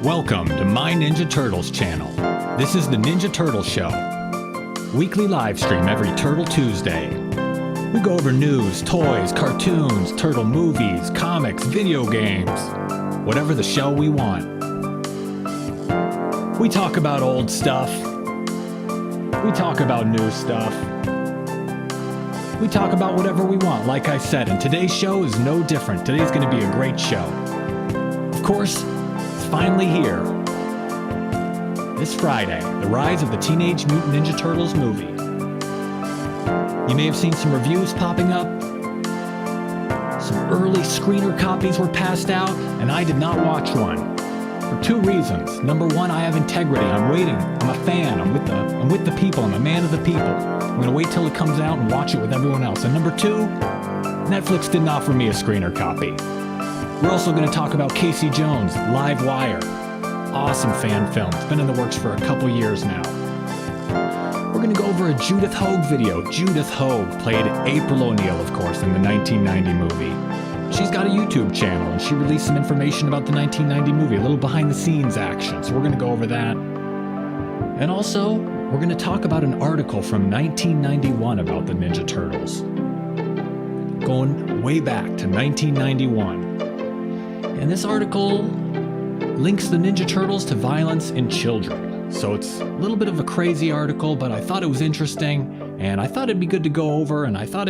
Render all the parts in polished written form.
Welcome to My Ninja Turtles channel. This is the Ninja Turtle Show. Weekly live stream every Turtle Tuesday. We go over news, toys, cartoons, turtle movies, comics, video games, whatever the show we want. We talk about old stuff. We talk about new stuff. We talk about whatever we want, like I said, and today's show is no different. Today's going to be a great show. Of course, it's finally here. This Friday, the rise of the Teenage Mutant Ninja Turtles movie. You may have seen some reviews popping up. Some early screener copies were passed out, and I did not watch one. For two reasons. Number one, I have integrity. I'm waiting. I'm a fan. I'm with the people. I'm a man of the people. I'm going to wait till it comes out and watch it with everyone else. And number two, Netflix didn't offer me a screener copy. We're also going to talk about Casey Jones, Live Wire. Awesome fan film. It's been in the works for a couple years now. We're going to go over a Judith Hoag video. Judith Hoag played April O'Neil, of course, in the 1990 movie. She's got a YouTube channel, and she released some information about the 1990 movie, a little behind-the-scenes action, so we're going to go over that. And also, we're going to talk about an article from 1991 about the Ninja Turtles. Going way back to 1991. And this article links the Ninja Turtles to violence in children. So it's a little bit of a crazy article, but I thought it was interesting, and I thought it'd be good to go over, and I thought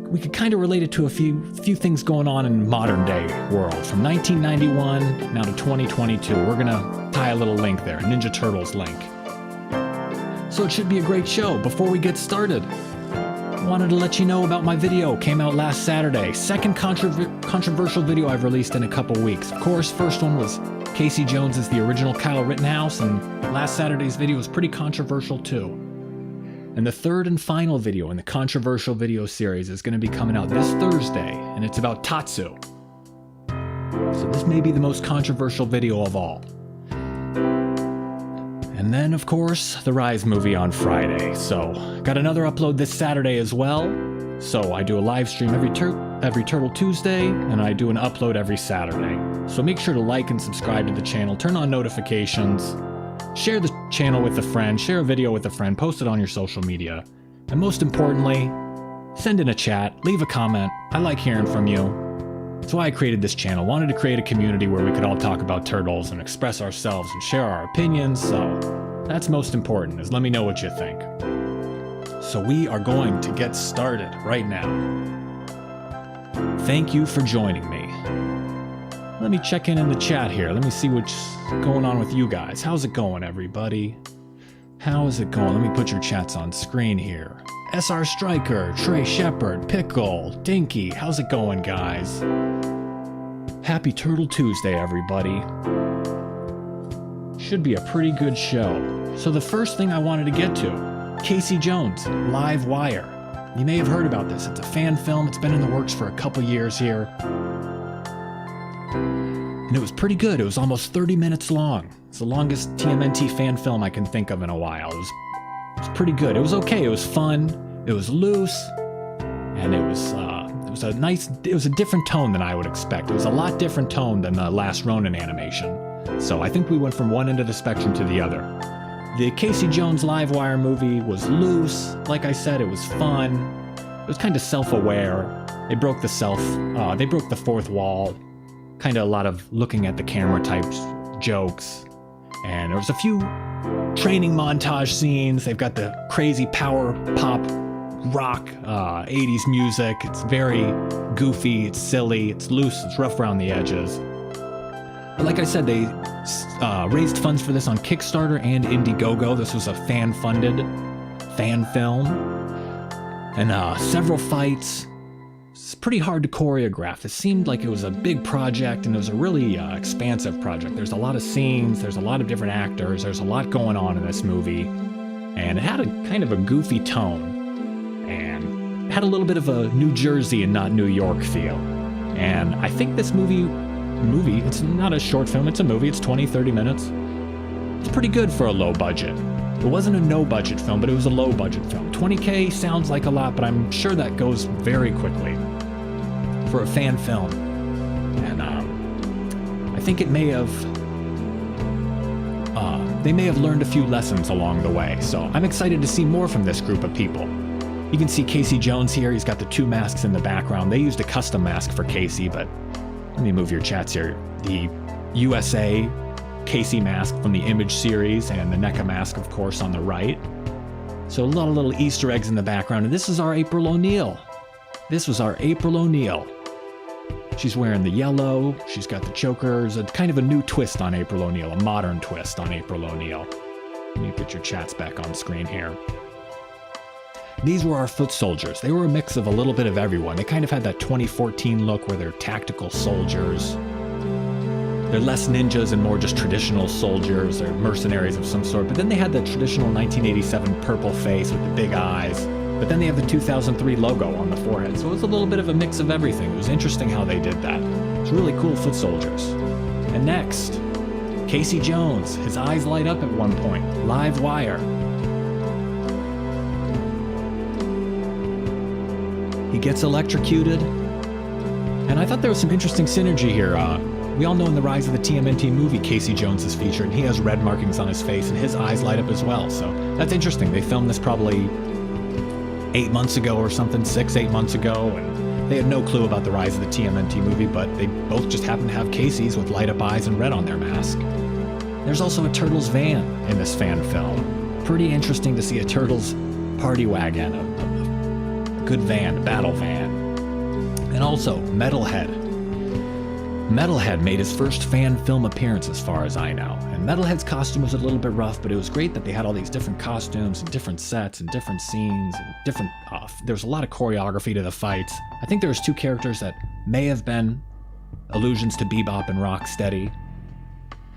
we could kind of relate it to a few things going on in modern day world. From 1991 now to 2022, we're gonna tie a little link there, Ninja Turtles link. So it should be a great show. Before we get started, I wanted to let you know about my video. Came out last Saturday. Second controversial video I've released in a couple weeks. Of course, first one was Casey Jones is the original Kyle Rittenhouse, and last Saturday's video was pretty controversial too. And the third and final video in the controversial video series is going to be coming out this Thursday, and it's about Tatsu. So this may be the most controversial video of all. And then, of course, the Rise movie on Friday. So, got another upload this Saturday as well. So I do a live stream every Turtle Tuesday, and I do an upload every Saturday. So make sure to like and subscribe to the channel, turn on notifications, share the channel with a friend, share a video with a friend, post it on your social media. And most importantly, send in a chat, leave a comment. I like hearing from you. That's why I created this channel. Wanted to create a community where we could all talk about turtles and express ourselves and share our opinions. So that's most important, is let me know what you think. So we are going to get started right now. Thank you for joining me. Let me check in the chat here. Let me see what's going on with you guys. How's it going, everybody? How's it going? Let me put your chats on screen here. SR Striker, Trey Shepard, Pickle, Dinky. How's it going, guys? Happy Turtle Tuesday, everybody. Should be a pretty good show. So the first thing I wanted to get to, Casey Jones, Live Wire. You may have heard about this. It's a fan film. It's been in the works for a couple years here. And it was pretty good. It was almost 30 minutes long. It's the longest TMNT fan film I can think of in a while. It was pretty good. It was okay. It was fun. It was loose. And it was a different tone than I would expect. It was a lot different tone than the last Ronin animation. So I think we went from one end of the spectrum to the other. The Casey Jones Live Wire movie was loose. Like I said, it was fun. It was kind of self-aware. They broke the fourth wall. Kind of a lot of looking at the camera types jokes. And there was a few training montage scenes. They've got the crazy power pop rock 80s music. It's very goofy, it's silly, it's loose, it's rough around the edges. But like I said, they raised funds for this on Kickstarter and Indiegogo. This was a fan-funded fan film. And several fights. It's pretty hard to choreograph. It seemed like it was a big project, and it was a really expansive project. There's a lot of scenes, there's a lot of different actors, there's a lot going on in this movie. And it had a kind of a goofy tone. And it had a little bit of a New Jersey and not New York feel. And I think this movie, it's not a short film, it's a movie, it's 20-30 minutes. It's pretty good for a low budget. It wasn't a no-budget film, but it was a low-budget film. $20K sounds like a lot, but I'm sure that goes very quickly for a fan film. And I think it may have they may have learned a few lessons along the way. So I'm excited to see more from this group of people. You can see Casey Jones here. He's got the two masks in the background. They used a custom mask for Casey, but let me move your chats here. The USA Casey mask from the Image series and the NECA mask, of course, on the right. So a lot of little Easter eggs in the background. And this is our April O'Neil. This was our April O'Neil. She's wearing the yellow. She's got the chokers. A kind of a new twist on April O'Neil, a modern twist on April O'Neil. Let me put your chats back on screen here. These were our foot soldiers. They were a mix of a little bit of everyone. They kind of had that 2014 look where they're tactical soldiers. They're less ninjas and more just traditional soldiers. They're mercenaries of some sort. But then they had the traditional 1987 purple face with the big eyes. But then they have the 2003 logo on the forehead. So it was a little bit of a mix of everything. It was interesting how they did that. It's really cool foot soldiers. And next, Casey Jones. His eyes light up at one point. Live wire. He gets electrocuted. And I thought there was some interesting synergy here. We all know in the Rise of the TMNT movie, Casey Jones is featured, and he has red markings on his face, and his eyes light up as well. So that's interesting. They filmed this probably 8 months ago or something, 6-8 months ago, and they had no clue about the Rise of the TMNT movie, but they both just happened to have Casey's with light up eyes and red on their mask. There's also a Turtles van in this fan film. Pretty interesting to see a Turtles party wagon, a good van, a battle van. And also, Metalhead. Metalhead made his first fan film appearance as far as I know. And Metalhead's costume was a little bit rough, but it was great that they had all these different costumes and different sets and different scenes and different, there's a lot of choreography to the fights. I think there was 2 characters that may have been allusions to Bebop and Rocksteady.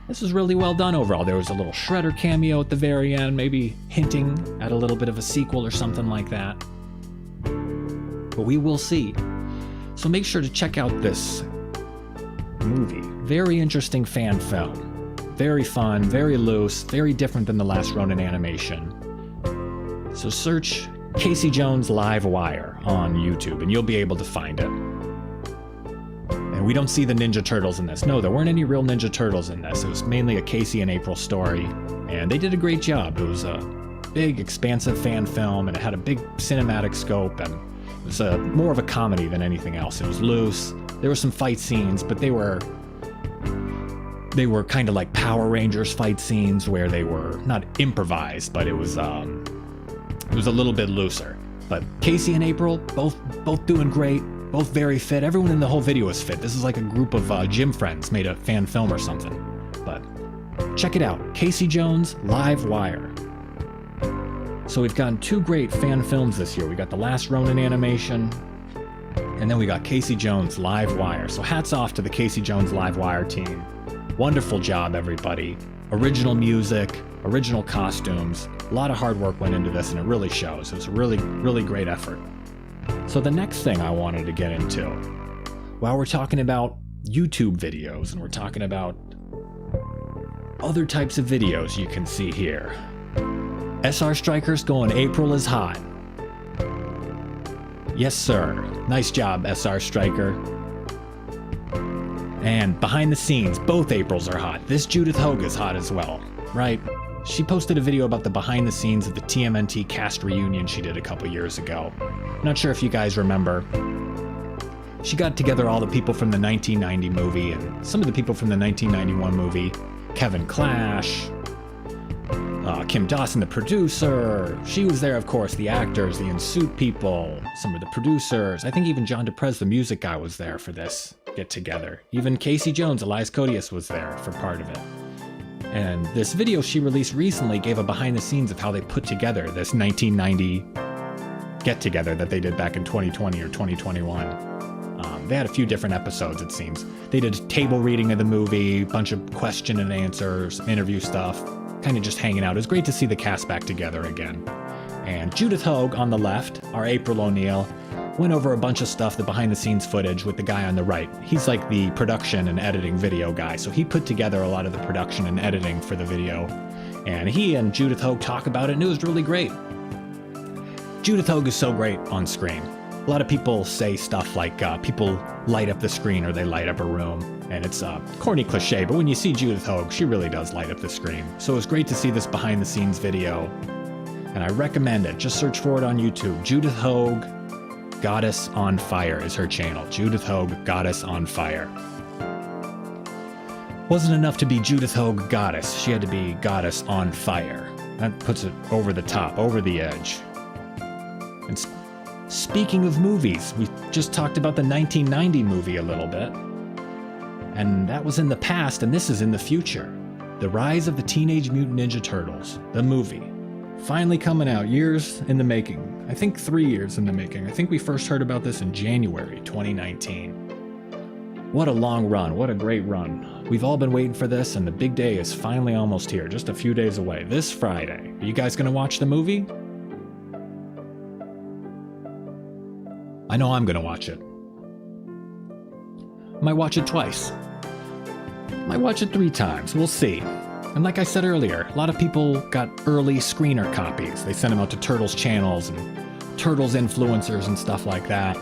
This was really well done overall. There was a little Shredder cameo at the very end, maybe hinting at a little bit of a sequel or something like that. But we will see. So make sure to check out this movie. Very interesting fan film. Very fun, very loose, very different than the last Ronin animation. So search Casey Jones Live Wire on YouTube and you'll be able to find it. And we don't see the Ninja Turtles in this. No, there weren't any real Ninja Turtles in this. It was mainly a Casey and April story. And they did a great job. It was a big, expansive fan film and it had a big cinematic scope and it was more of a comedy than anything else. It was loose. There were some fight scenes, but they were kind of like Power Rangers fight scenes where they were not improvised, but it was a little bit looser. But Casey and April, both doing great, both very fit. Everyone in the whole video is fit. This is like a group of gym friends made a fan film or something. But check it out, Casey Jones Live Wire. So we've gotten 2 great fan films this year. We got the last Ronin animation, and then we got Casey Jones Live Wire. So hats off to the Casey Jones Live Wire team. Wonderful job, everybody. Original music, original costumes. A lot of hard work went into this, and it really shows. It was a really, really great effort. So the next thing I wanted to get into, while we're talking about YouTube videos, and we're talking about other types of videos you can see here. SR Strikers going April is hot. Yes, sir. Nice job, SR Striker. And behind the scenes, both Aprils are hot. This Judith Hoag is hot as well, right? She posted a video about the behind the scenes of the TMNT cast reunion she did a couple years ago. Not sure if you guys remember. She got together all the people from the 1990 movie and some of the people from the 1991 movie. Kevin Clash, Kim Dawson, the producer. She was there, of course, the actors, the in-suit people, some of the producers. I think even John DePrez, the music guy, was there for this get-together. Even Casey Jones, Elias Codius, was there for part of it. And this video she released recently gave a behind-the-scenes of how they put together this 1990 get-together that they did back in 2020 or 2021. They had a few different episodes, it seems. They did a table reading of the movie, a bunch of question and answers, interview stuff, kind of just hanging out. It was great to see the cast back together again. And Judith Hoag on the left, our April O'Neil, went over a bunch of stuff, the behind-the-scenes footage with the guy on the right. He's like the production and editing video guy, so he put together a lot of the production and editing for the video. And he and Judith Hoag talk about it, and it was really great. Judith Hoag is so great on screen. A lot of people say stuff like people light up the screen or they light up a room, and it's a corny cliche, but when you see Judith Hoag, she really does light up the screen. So it was great to see this behind the scenes video, and I recommend it. Just search for it on YouTube. Judith Hoag, Goddess on Fire is her channel. Judith Hoag, Goddess on Fire. Wasn't enough to be Judith Hoag Goddess, she had to be Goddess on Fire. That puts it over the top, over the edge. And speaking of movies, we just talked about the 1990 movie a little bit. And that was in the past, and this is in the future. The Rise of the Teenage Mutant Ninja Turtles, the movie. Finally coming out, years in the making. I think 3 years in the making. I think we first heard about this in January 2019. What a long run, what a great run. We've all been waiting for this, and the big day is finally almost here, just a few days away, this Friday. Are you guys gonna watch the movie? I know I'm gonna watch it. Might watch it twice. Might watch it 3 times, we'll see. And like I said earlier, a lot of people got early screener copies. They sent them out to Turtles channels and Turtles influencers and stuff like that.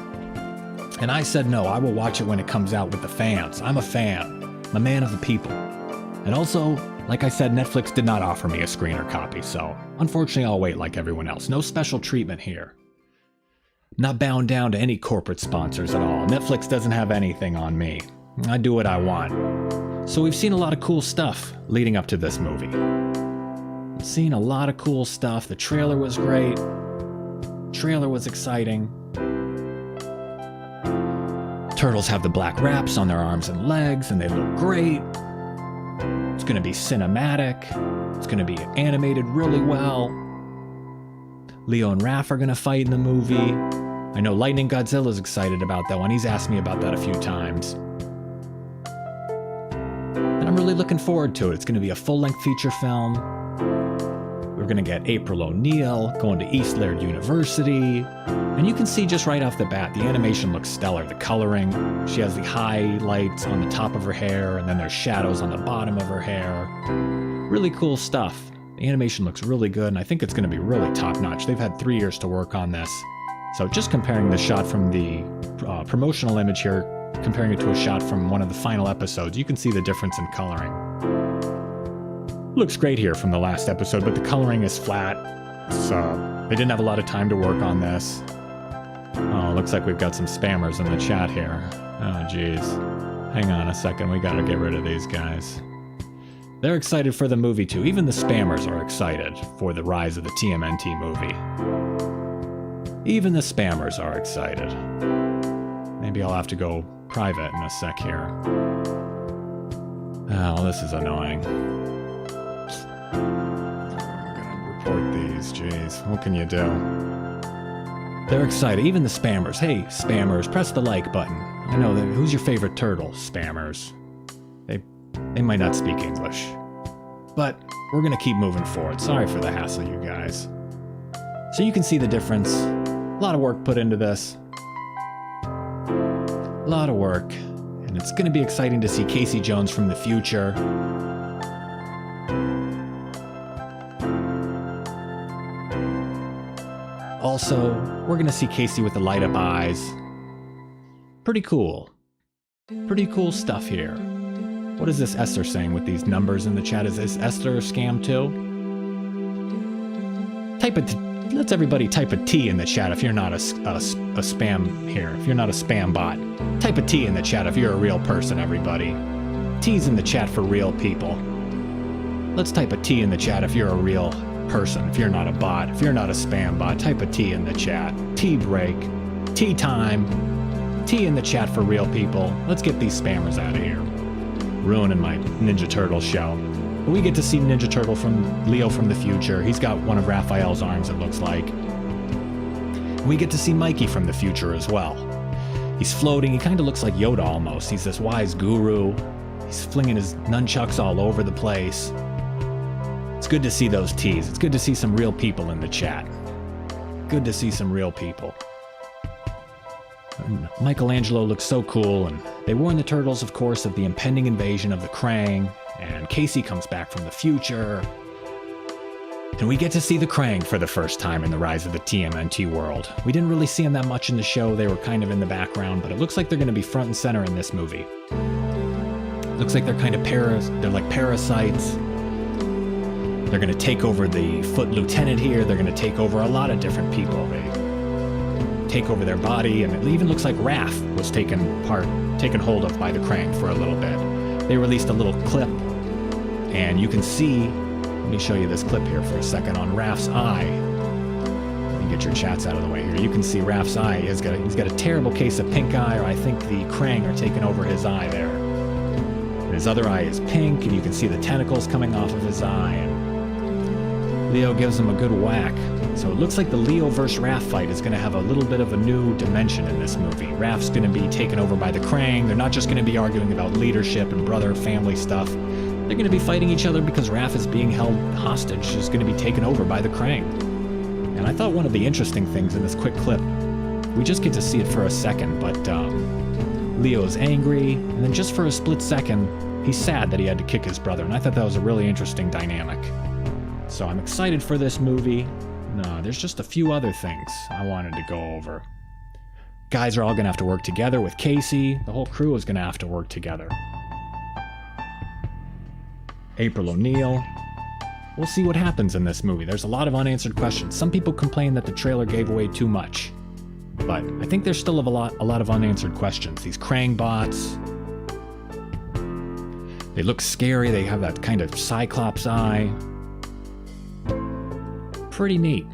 And I said no, I will watch it when it comes out with the fans. I'm a fan. I'm a man of the people. And also, like I said, Netflix did not offer me a screener copy, so unfortunately I'll wait like everyone else. No special treatment here. Not bound down to any corporate sponsors at all. Netflix doesn't have anything on me. I do what I want. So we've seen a lot of cool stuff leading up to this movie. We've seen a lot of cool stuff. The trailer was great. Trailer was exciting. Turtles have the black wraps on their arms and legs, and they look great. It's going to be cinematic. It's going to be animated really well. Leo and Raph are going to fight in the movie. I know Lightning Godzilla's excited about that one. He's asked me about that a few times. And I'm really looking forward to it. It's going to be a full-length feature film. We're going to get April O'Neil going to East Laird University. And you can see just right off the bat, the animation looks stellar. The coloring, she has the highlights on the top of her hair, and then there's shadows on the bottom of her hair. Really cool stuff. The animation looks really good, and I think it's going to be really top-notch. They've had 3 years to work on this. So just comparing the shot from the promotional image here, comparing it to a shot from one of the final episodes, you can see the difference in coloring. Looks great here from the last episode, but the coloring is flat. So they didn't have a lot of time to work on this. Oh, looks like we've got some spammers in the chat here. Oh, geez. Hang on a second, we gotta get rid of these guys. They're excited for the movie too. Even the spammers are excited for the Rise of the TMNT movie. Even the spammers are excited. Maybe I'll have to go private in a sec here. Oh, this is annoying. I'm gonna report these, jeez. What can you do? They're excited, even the spammers. Hey, spammers, press the like button. I know, who's your favorite turtle, spammers? They might not speak English. But we're gonna keep moving forward. Sorry for the hassle, you guys. So you can see the difference. A lot of work put into this. A lot of work. And it's gonna be exciting to see Casey Jones from the future. Also, we're gonna see Casey with the light up eyes. Pretty cool. Pretty cool stuff here. What is this Esther saying with these numbers in the chat? Is this Esther a scam too? Let's everybody type a T in the chat if you're not a spam here. If you're not a spam bot. Type a T in the chat if you're a real person, everybody. T's in the chat for real people. Let's type a T in the chat if you're a real person. If you're not a bot. If you're not a spam bot, type a T in the chat. T break. T time. T in the chat for real people. Let's get these spammers out of here. Ruining my Ninja Turtle show. But we get to see Ninja Turtle from Leo from the future. He's got one of Raphael's arms, it looks like. We get to see Mikey from the future as well. He's floating. He kind of looks like Yoda almost. He's this wise guru. He's flinging his nunchucks all over the place. It's good to see those T's. It's good to see some real people in the chat. Good to see some real people. And Michelangelo looks so cool, and they warn the Turtles, of course, of the impending invasion of the Krang, and Casey comes back from the future. And we get to see the Krang for the first time in the Rise of the TMNT world. We didn't really see them that much in the show, they were kind of in the background, but it looks like they're going to be front and center in this movie. Looks like they're kind of they're like parasites. They're going to take over the Foot Lieutenant here, they're going to take over a lot of different people. They take over their body, and it even looks like Raph was taken hold of by the Krang for a little bit. They released a little clip, and you can see, let me show you this clip here for a second on Raph's eye. Let me get your chats out of the way here. You can see Raph's eye. He's got a terrible case of pink eye, or I think the Krang are taking over his eye there. And his other eye is pink, and you can see the tentacles coming off of his eye. And Leo gives him a good whack. So it looks like the Leo versus Raph fight is going to have a little bit of a new dimension in this movie. Raph's going to be taken over by the Krang. They're not just going to be arguing about leadership and brother family stuff. They're going to be fighting each other because Raph is being held hostage, is going to be taken over by the Krang. And I thought one of the interesting things in this quick clip, we just get to see it for a second, but Leo's angry, and then just for a split second, he's sad that he had to kick his brother, and I thought that was a really interesting dynamic. So I'm excited for this movie. No, there's just a few other things I wanted to go over. Guys are all going to have to work together with Casey. The whole crew is going to have to work together. April O'Neil. We'll see what happens in this movie. There's a lot of unanswered questions. Some people complain that the trailer gave away too much, but I think there's still a lot of unanswered questions. These Krang bots, they look scary. They have that kind of Cyclops eye. Pretty neat.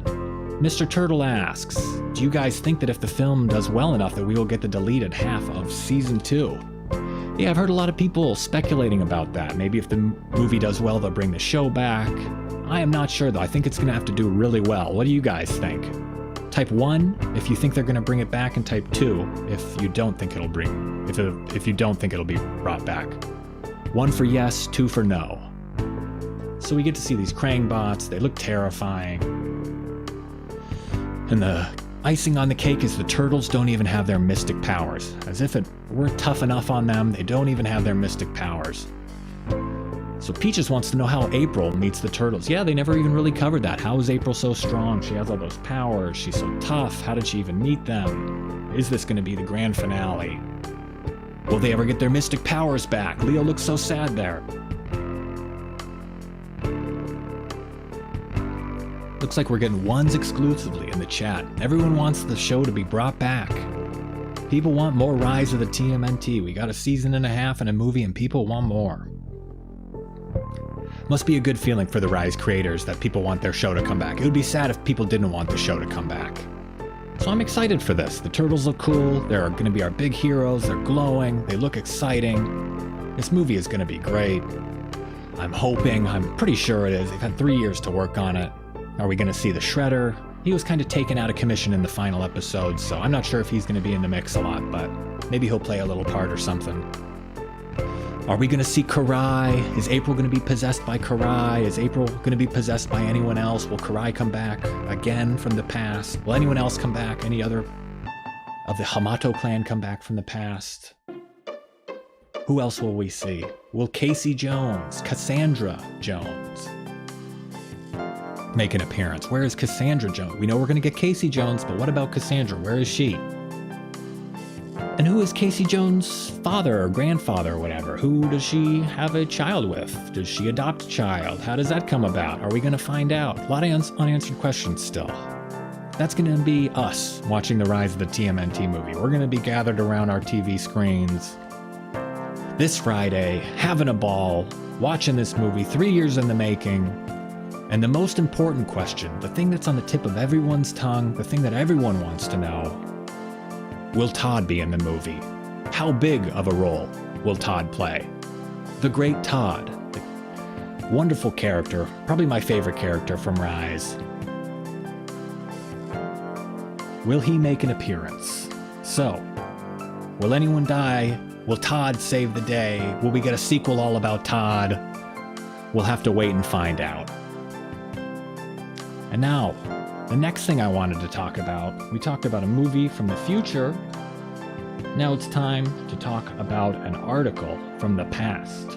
Mr. Turtle asks, do you guys think that if the film does well enough that we will get the deleted half of season 2? Yeah, I've heard a lot of people speculating about that. Maybe if the movie does well, they'll bring the show back. I am not sure, though. I think it's going to have to do really well. What do you guys think? Type 1 if you think they're going to bring it back, and type 2 if you don't think it'll if you don't think it'll be brought back. 1 for yes, 2 for no. So we get to see these Krang bots. They look terrifying. And the icing on the cake is the Turtles don't even have their mystic powers. As if it weren't tough enough on them, they don't even have their mystic powers. So Peaches wants to know how April meets the Turtles. Yeah, they never even really covered that. How is April so strong? She has all those powers. She's so tough. How did she even meet them? Is this going to be the grand finale? Will they ever get their mystic powers back? Leo looks so sad there. Looks like we're getting ones exclusively in the chat. Everyone wants the show to be brought back. People want more Rise of the TMNT. We got a season and a half and a movie, and people want more. Must be a good feeling for the Rise creators that people want their show to come back. It would be sad if people didn't want the show to come back. So I'm excited for this. The Turtles look cool. They're going to be our big heroes. They're glowing. They look exciting. This movie is going to be great. I'm pretty sure it is. They've had 3 years to work on it. Are we going to see the Shredder? He was kind of taken out of commission in the final episode, so I'm not sure if he's going to be in the mix a lot, but maybe he'll play a little part or something. Are we going to see Karai? Is April going to be possessed by Karai? Is April going to be possessed by anyone else? Will Karai come back again from the past? Will anyone else come back? Any other of the Hamato clan come back from the past? Who else will we see? Will Casey Jones, Cassandra Jones make an appearance? Where is Cassandra Jones? We know we're going to get Casey Jones, but what about Cassandra? Where is she? And who is Casey Jones' father or grandfather or whatever? Who does she have a child with? Does she adopt a child? How does that come about? Are we going to find out? A lot of unanswered questions still. That's going to be us watching the Rise of the TMNT movie. We're going to be gathered around our TV screens this Friday, having a ball, watching this movie, 3 years in the making. And the most important question, the thing that's on the tip of everyone's tongue, the thing that everyone wants to know, will Todd be in the movie? How big of a role will Todd play? The great Todd, the wonderful character, probably my favorite character from Rise. Will he make an appearance? So, will anyone die? Will Todd save the day? Will we get a sequel all about Todd? We'll have to wait and find out. And now, the next thing I wanted to talk about, we talked about a movie from the future. Now it's time to talk about an article from the past.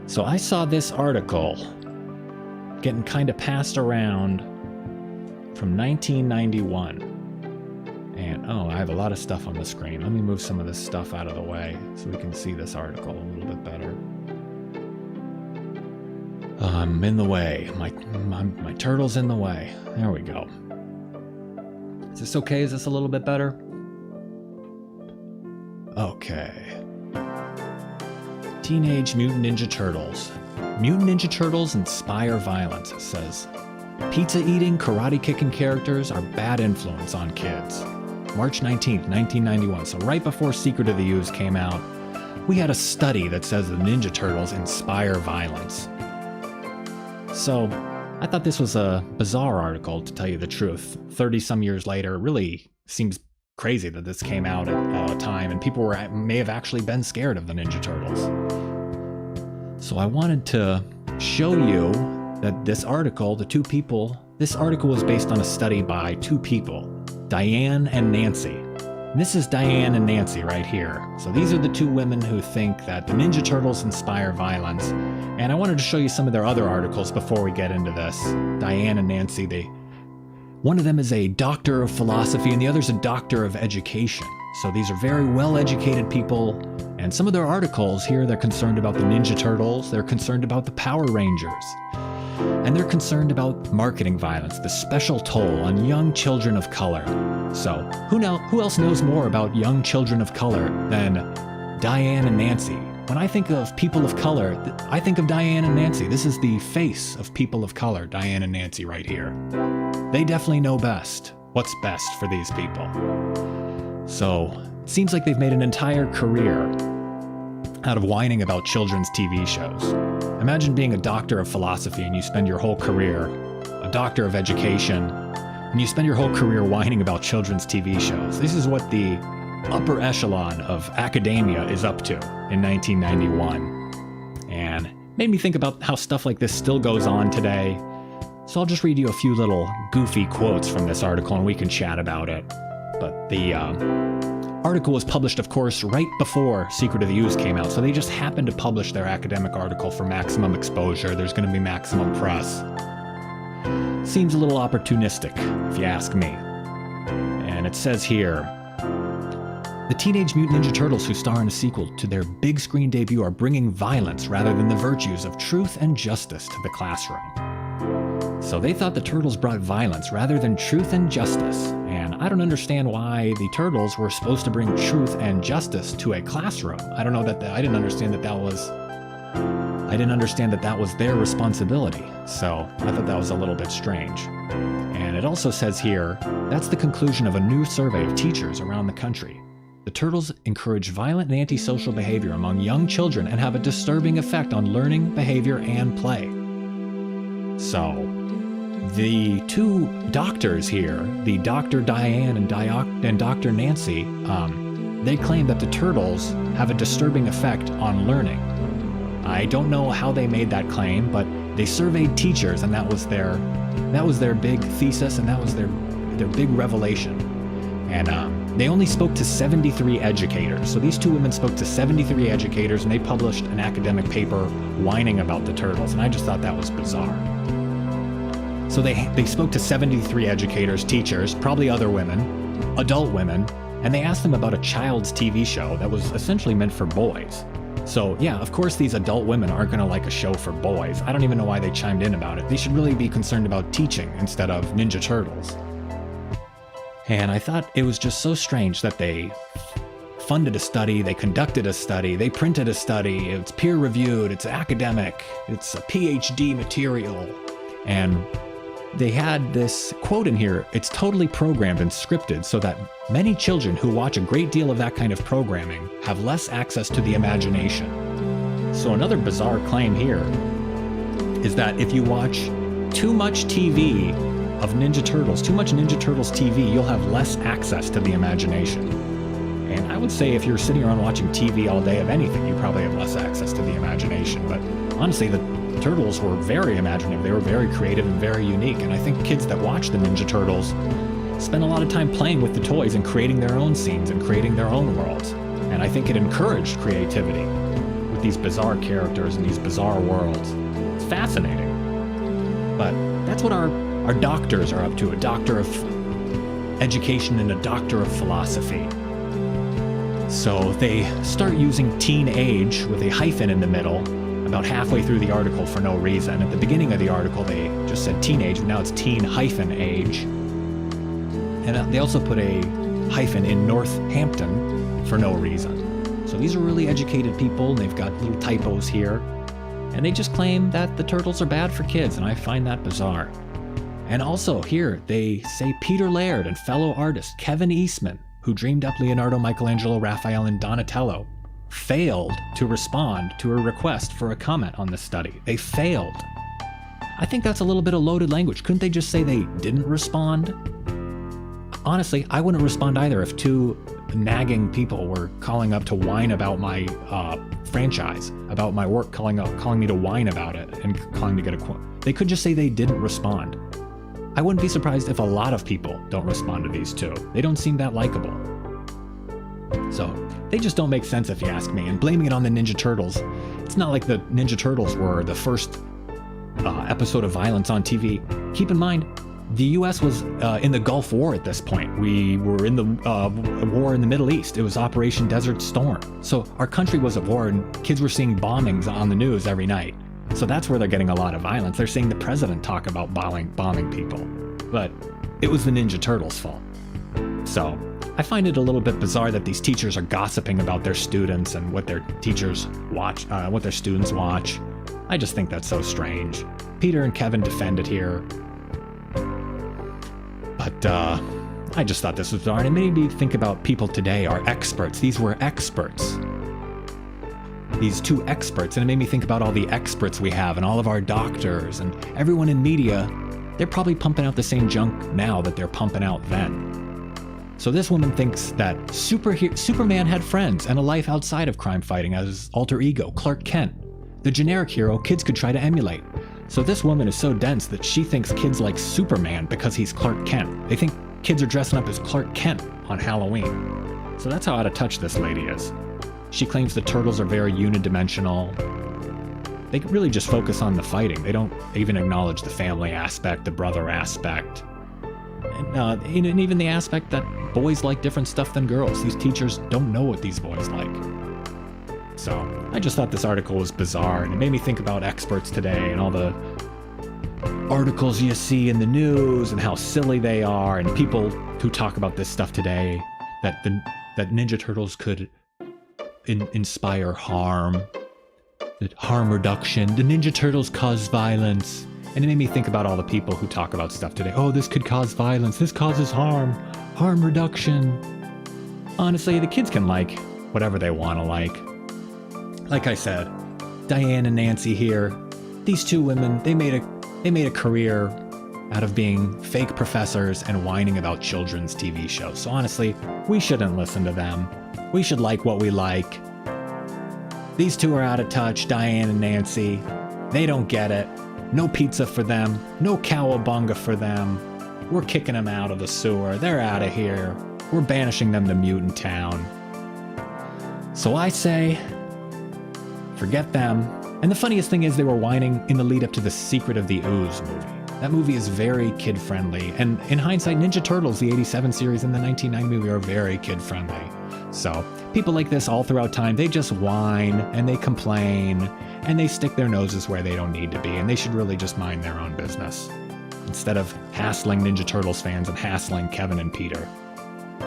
So I saw this article getting kind of passed around from 1991. And, oh, I have a lot of stuff on the screen. Let me move some of this stuff out of the way so we can see this article a little bit better. I'm in the way. My turtle's in the way. There we go. Is this okay? Is this a little bit better? Okay. Teenage Mutant Ninja Turtles. Mutant Ninja Turtles inspire violence, it says. Pizza-eating, karate-kicking characters are bad influence on kids. March 19th, 1991, so right before Secret of the Ooze came out, we had a study that says the Ninja Turtles inspire violence. So, I thought this was a bizarre article, to tell you the truth. 30-some years later, it really seems crazy that this came out at a time, and people may have actually been scared of the Ninja Turtles. So I wanted to show you that this article, this article was based on a study by two people, Diane and Nancy. This is Diane and Nancy right here. So these are the two women who think that the Ninja Turtles inspire violence. And I wanted to show you some of their other articles before we get into this. Diane and Nancy, one of them is a doctor of philosophy and the other's a doctor of education. So these are very well-educated people. And some of their articles here, they're concerned about the Ninja Turtles, they're concerned about the Power Rangers. And they're concerned about marketing violence, the special toll on young children of color. So, who else knows more about young children of color than Diane and Nancy? When I think of people of color, I think of Diane and Nancy. This is the face of people of color, Diane and Nancy right here. They definitely know best what's best for these people. So, it seems like they've made an entire career out of whining about children's TV shows. Imagine being a doctor of philosophy and you spend your whole career, a doctor of education, and you spend your whole career whining about children's TV shows. This is what the upper echelon of academia is up to in 1991. And made me think about how stuff like this still goes on today. So I'll just read you a few little goofy quotes from this article and we can chat about it. But the article was published, of course, right before Secret of the Ooze came out, so they just happened to publish their academic article for maximum exposure. There's going to be maximum press. Seems a little opportunistic, if you ask me. And it says here, the Teenage Mutant Ninja Turtles who star in a sequel to their big screen debut are bringing violence rather than the virtues of truth and justice to the classroom. So they thought the Turtles brought violence rather than truth and justice. And I don't understand why the Turtles were supposed to bring truth and justice to a classroom. I don't know I didn't understand that that was their responsibility. So I thought that was a little bit strange. And it also says here, that's the conclusion of a new survey of teachers around the country. The Turtles encourage violent and antisocial behavior among young children and have a disturbing effect on learning, behavior, and play. So, the two doctors here, the Dr. Diane and Dr. Nancy, they claim that the Turtles have a disturbing effect on learning. I don't know how they made that claim, but they surveyed teachers and that was their big thesis and that was their big revelation. And they only spoke to 73 educators. So these two women spoke to 73 educators and they published an academic paper whining about the Turtles. And I just thought that was bizarre. So they spoke to 73 educators, teachers, probably other women, adult women, and they asked them about a child's TV show that was essentially meant for boys. So yeah, of course these adult women aren't going to like a show for boys. I don't even know why they chimed in about it. They should really be concerned about teaching instead of Ninja Turtles. And I thought it was just so strange that they funded a study, they conducted a study, they printed a study, it's peer-reviewed, it's academic, it's a PhD material, and they had this quote in here, it's totally programmed and scripted so that many children who watch a great deal of that kind of programming have less access to the imagination. So another bizarre claim here is that if you watch too much TV of Ninja Turtles, too much Ninja Turtles TV, you'll have less access to the imagination. And I would say if you're sitting around watching TV all day of anything, you probably have less access to the imagination. But honestly, the Turtles were very imaginative. They were very creative and very unique. And I think kids that watch the Ninja Turtles spend a lot of time playing with the toys and creating their own scenes and creating their own worlds. And I think it encouraged creativity with these bizarre characters and these bizarre worlds. It's fascinating. But that's what our doctors are up to, a doctor of education and a doctor of philosophy. So they start using teenage with a hyphen in the middle about halfway through the article for no reason. At the beginning of the article, they just said teenage, but now it's teen-age. And they also put a hyphen in Northampton for no reason. So these are really educated people, and they've got little typos here. And they just claim that the turtles are bad for kids, and I find that bizarre. And also here, they say Peter Laird and fellow artist Kevin Eastman, who dreamed up Leonardo, Michelangelo, Raphael, and Donatello, failed to respond to a request for a comment on this study. They failed. I think that's a little bit of loaded language. Couldn't they just say they didn't respond? Honestly, I wouldn't respond either if two nagging people were calling up to whine about my franchise, about my work, calling me to whine about it and calling to get a quote. They could just say they didn't respond. I wouldn't be surprised if a lot of people don't respond to these two. They don't seem that likable. So they just don't make sense if you ask me. And blaming it on the Ninja Turtles, it's not like the Ninja Turtles were the first episode of violence on TV. Keep in mind, the U.S. was in the Gulf War at this point. We were in the war in the Middle East. It was Operation Desert Storm. So our country was at war, and kids were seeing bombings on the news every night. So that's where they're getting a lot of violence. They're seeing the president talk about bombing people. But it was the Ninja Turtles' fault. So I find it a little bit bizarre that these teachers are gossiping about their students and what their teachers watch, what their students watch. I just think that's so strange. Peter and Kevin defend it here. But I just thought this was bizarre. And it made me think about people today are experts. These were experts. These two experts. And it made me think about all the experts we have and all of our doctors and everyone in media. They're probably pumping out the same junk now that they're pumping out then. So this woman thinks that Superman had friends and a life outside of crime fighting as his alter ego, Clark Kent, the generic hero kids could try to emulate. So this woman is so dense that she thinks kids like Superman because he's Clark Kent. They think kids are dressing up as Clark Kent on Halloween. So that's how out of touch this lady is. She claims the turtles are very unidimensional. They really just focus on the fighting. They don't even acknowledge the family aspect, the brother aspect, and even the aspect that boys like different stuff than girls. These teachers don't know what these boys like. So I just thought this article was bizarre, and it made me think about experts today and all the articles you see in the news and how silly they are, and people who talk about this stuff today, that Ninja Turtles could inspire harm, that harm reduction, the Ninja Turtles cause violence. And it made me think about all the people who talk about stuff today. Oh, this could cause violence, this causes harm reduction. Honestly, the kids can like whatever they want to like. Like I said, Diane and Nancy here, these two women, they made a career out of being fake professors and whining about children's TV shows. So honestly, we shouldn't listen to them. We should like what we like. These two are out of touch, Diane and Nancy. They don't get it. No pizza for them. No cowabunga for them. We're kicking them out of the sewer. They're out of here. We're banishing them to Mutant Town. So I say, forget them. And the funniest thing is they were whining in the lead up to the Secret of the Ooze movie. That movie is very kid-friendly. And in hindsight, Ninja Turtles, the 87 series and the 1990 movie are very kid-friendly. So people like this all throughout time, they just whine and they complain and they stick their noses where they don't need to be. And they should really just mind their own business instead of hassling Ninja Turtles fans and hassling Kevin and Peter.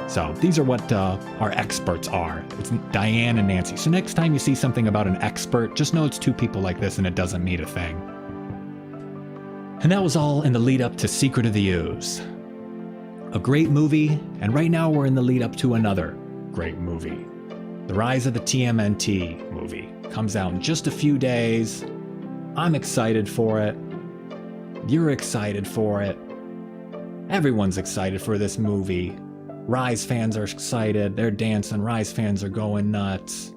So these are what our experts are. It's Diane and Nancy. So next time you see something about an expert, just know it's two people like this and it doesn't mean a thing. And that was all in the lead up to Secret of the Ooze. A great movie, and right now we're in the lead up to another great movie. The Rise of the TMNT movie comes out in just a few days. I'm excited for it. You're excited for it. Everyone's excited for this movie. Rise fans are excited. They're dancing. Rise fans are going nuts.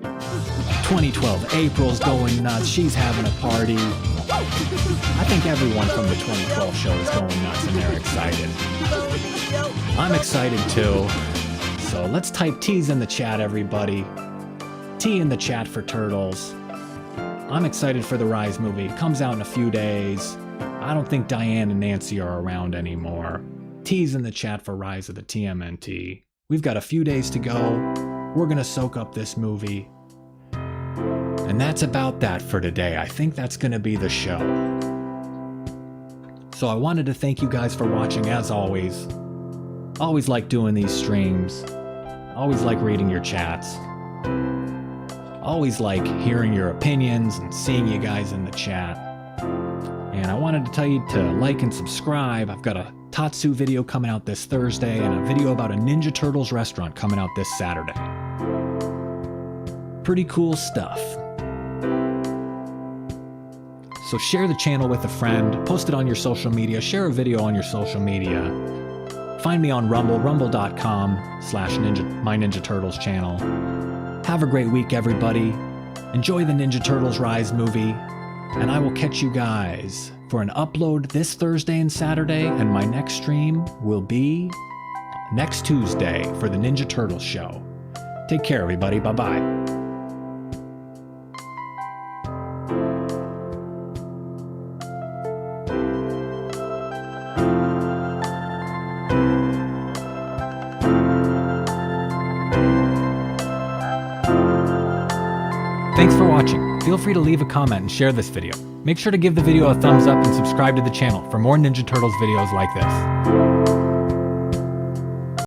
2012, April's going nuts. She's having a party. I think everyone from the 2012 show is going nuts and they're excited. I'm excited too. So let's type T's in the chat, everybody. T in the chat for Turtles. I'm excited for the Rise movie. It comes out in a few days. I don't think Diane and Nancy are around anymore. T's in the chat for Rise of the TMNT. We've got a few days to go. We're gonna soak up this movie. And that's about that for today. I think that's gonna be the show. So I wanted to thank you guys for watching as always. Always like doing these streams. Always like reading your chats. Always like hearing your opinions and seeing you guys in the chat. And I wanted to tell you to like and subscribe. I've got a Tatsu video coming out this Thursday and a video about a Ninja Turtles restaurant coming out this Saturday. Pretty cool stuff. So share the channel with a friend, post it on your social media, share a video on your social media. Find me on Rumble, rumble.com/My Ninja Turtles channel. Have a great week, everybody. Enjoy the Ninja Turtles Rise movie. And I will catch you guys for an upload this Thursday and Saturday, and my next stream will be next Tuesday for the Ninja Turtles show. Take care, everybody. Bye-bye. Thanks for watching. Feel free to leave a comment and share this video. Make sure to give the video a thumbs up and subscribe to the channel for more Ninja Turtles videos like this.